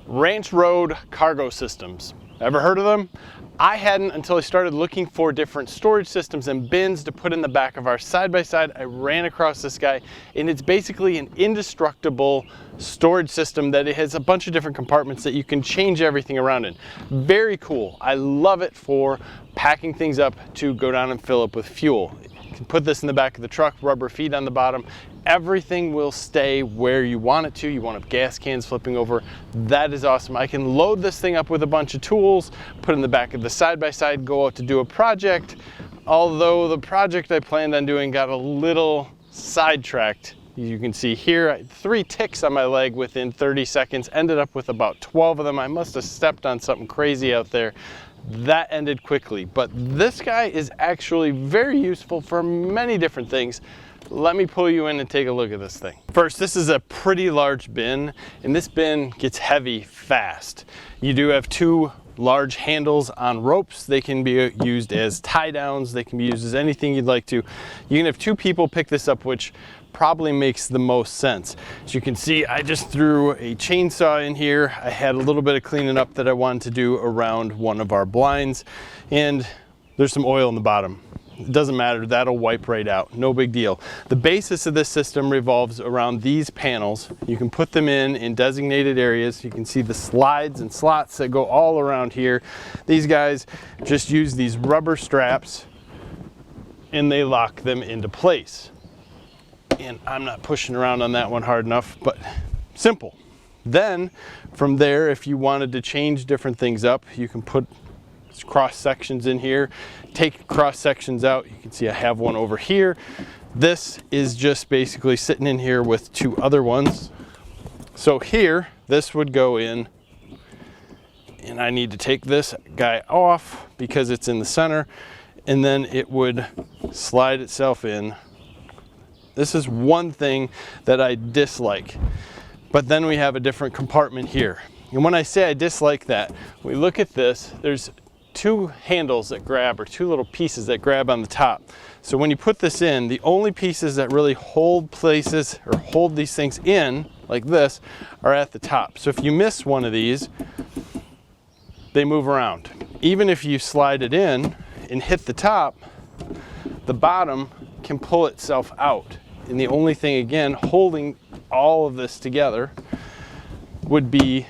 Ranch Road Cargo Systems. Ever heard of them? I hadn't until I started looking for different storage systems and bins to put in the back of our side-by-side. I ran across this guy, and it's basically an indestructible storage system that it has a bunch of different compartments that you can change everything around in. Very cool. I love it for packing things up to go down and fill up with fuel. You can put this in the back of the truck, rubber feet on the bottom. Everything will stay where you want it to. You want to gas cans flipping over. That is awesome. I can load this thing up with a bunch of tools, put in the back of the side-by-side, go out to do a project. Although the project I planned on doing got a little sidetracked. You can see here, I had 3 ticks on my leg within 30 seconds, ended up with about 12 of them. I must have stepped on something crazy out there. That ended quickly, but this guy is actually very useful for many different things. Let me pull you in and take a look at this thing. First, this is a pretty large bin, and this bin gets heavy fast. You do have 2 large handles on ropes. They can be used as tie downs. They can be used as anything you'd like to. You can have 2 people pick this up, which probably makes the most sense. As you can see, I just threw a chainsaw in here. I had a little bit of cleaning up that I wanted to do around one of our blinds, and there's some oil in the bottom. It doesn't matter, that'll wipe right out, no big deal. The basis of this system revolves around these panels. You can put them in designated areas. You can see the slides and slots that go all around here. These guys just use these rubber straps and they lock them into place. And I'm not pushing around on that one hard enough, but simple. Then from there, if you wanted to change different things up, you can put cross sections in here, take cross sections out. You can see I have one over here. This is just basically sitting in here with 2 other ones. So here, this would go in, and I need to take this guy off because it's in the center, and then it would slide itself in. This is one thing that I dislike, but then we have a different compartment here. And when I say I dislike that, we look at this, there's 2 handles that grab, or 2 little pieces that grab on the top. So when you put this in, the only pieces that really hold places or hold these things in like this are at the top. So if you miss one of these, they move around. Even if you slide it in and hit the top, the bottom can pull itself out. And the only thing, again, holding all of this together would be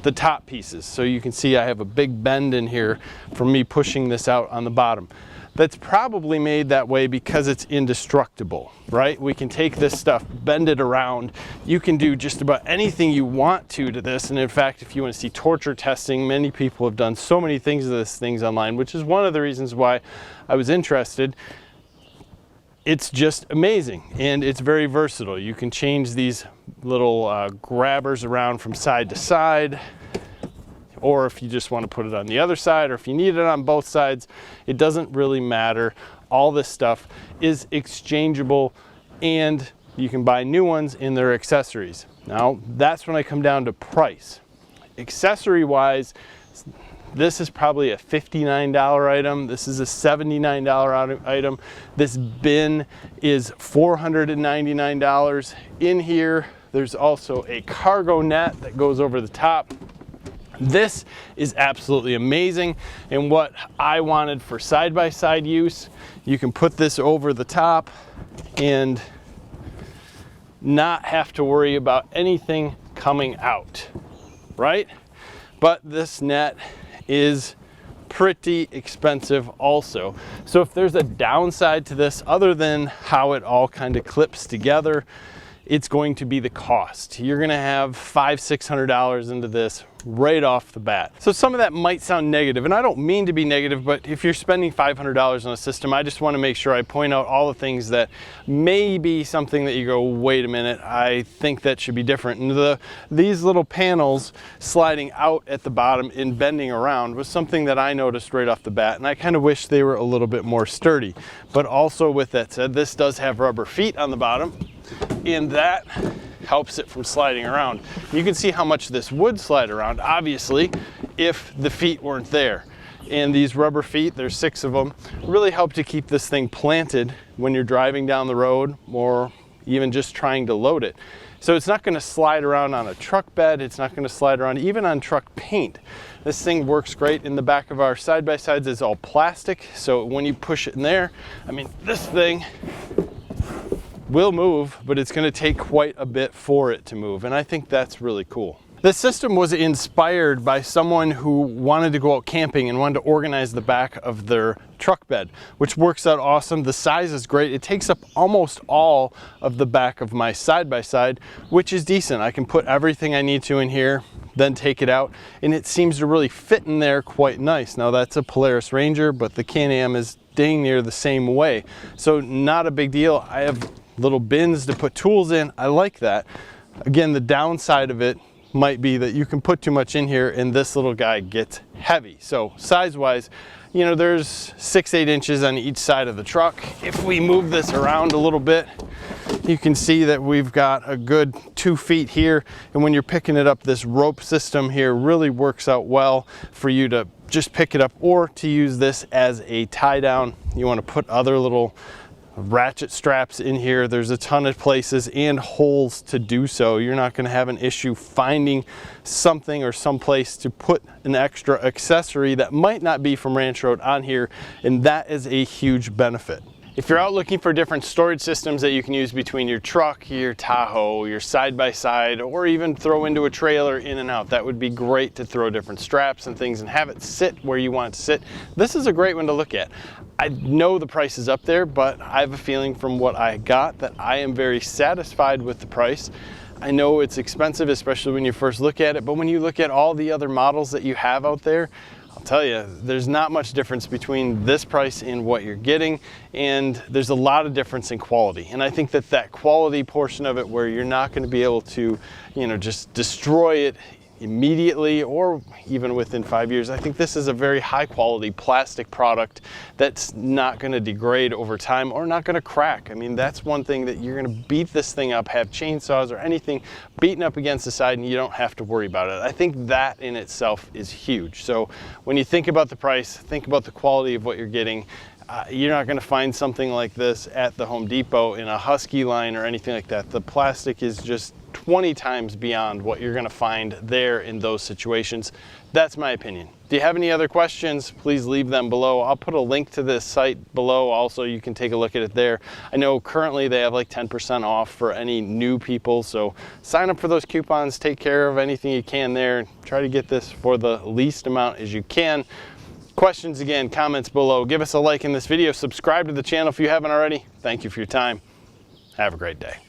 the top pieces. So you can see I have a big bend in here from me pushing this out on the bottom. That's probably made that way because it's indestructible, right? We can take this stuff, bend it around. You can do just about anything you want to this. And in fact, if you want to see torture testing, many people have done so many things of these things online, which is one of the reasons why I was interested. It's just amazing, and it's very versatile. You can change these little grabbers around from side to side, or if you just want to put it on the other side, or if you need it on both sides, it doesn't really matter. All this stuff is exchangeable, and you can buy new ones in their accessories. Now, that's when I come down to price. Accessory-wise, this is probably a $59 item. This is a $79 item. This bin is $499. In here, there's also a cargo net that goes over the top. This is absolutely amazing. And what I wanted for side-by-side use, you can put this over the top and not have to worry about anything coming out, right? But this net is pretty expensive also. So if there's a downside to this, other than how it all kind of clips together, it's going to be the cost. You're gonna have $500–600 into this right off the bat. So some of that might sound negative, and I don't mean to be negative, but if you're spending $500 on a system, I just want to make sure I point out all the things that may be something that you go, wait a minute, I think that should be different. And these little panels sliding out at the bottom and bending around was something that I noticed right off the bat, and I kind of wish they were a little bit more sturdy. But also, with that said, this does have rubber feet on the bottom, and that helps it from sliding around. You can see how much this would slide around, obviously, if the feet weren't there. And these rubber feet, there's 6 of them, really help to keep this thing planted when you're driving down the road or even just trying to load it. So it's not going to slide around on a truck bed. It's not going to slide around even on truck paint. This thing works great. In the back of our side-by-sides is all plastic. So when you push it in there, I mean, this thing will move, but it's going to take quite a bit for it to move. And I think that's really cool. This system was inspired by someone who wanted to go out camping and wanted to organize the back of their truck bed, which works out awesome. The size is great. It takes up almost all of the back of my side-by-side, which is decent. I can put everything I need to in here, then take it out, and it seems to really fit in there quite nice. Now that's a Polaris Ranger, but the Can-Am is dang near the same way. So not a big deal. I have little bins to put tools in. I like that. Again, the downside of it might be that you can put too much in here and this little guy gets heavy. So size-wise, you know, there's 6-8 inches on each side of the truck. If we move this around a little bit, you can see that we've got a good 2 feet here. And when you're picking it up, this rope system here really works out well for you to just pick it up or to use this as a tie down. You want to put other little ratchet straps in here. There's a ton of places and holes to do so. You're not going to have an issue finding something or some place to put an extra accessory that might not be from Ranch Road on here, and that is a huge benefit. If you're out looking for different storage systems that you can use between your truck, your Tahoe, your side-by-side, or even throw into a trailer in and out, that would be great to throw different straps and things and have it sit where you want it to sit. This is a great one to look at. I know the price is up there, but I have a feeling from what I got that I am very satisfied with the price. I know it's expensive, especially when you first look at it, but when you look at all the other models that you have out there, I'll tell you, there's not much difference between this price and what you're getting, and there's a lot of difference in quality. And I think that that quality portion of it, where you're not going to be able to, you know, just destroy it immediately or even within 5 years, I think this is a very high quality plastic product that's not going to degrade over time or not going to crack. I mean, that's one thing that you're going to beat this thing up, have chainsaws or anything beaten up against the side, and you don't have to worry about it. I think that in itself is huge. So when you think about the price, think about the quality of what you're getting. You're not going to find something like this at the Home Depot in a Husky line or anything like that. The plastic is just 20 times beyond what you're going to find there in those situations. That's my opinion. Do you have any other questions? Please leave them below. I'll put a link to this site below also. You can take a look at it there. I know currently they have like 10% off for any new people, so sign up for those coupons, take care of anything you can there, and try to get this for the least amount as you can. Questions, again, comments below. Give us a like in this video. Subscribe to the channel if you haven't already. Thank you for your time. Have a great day.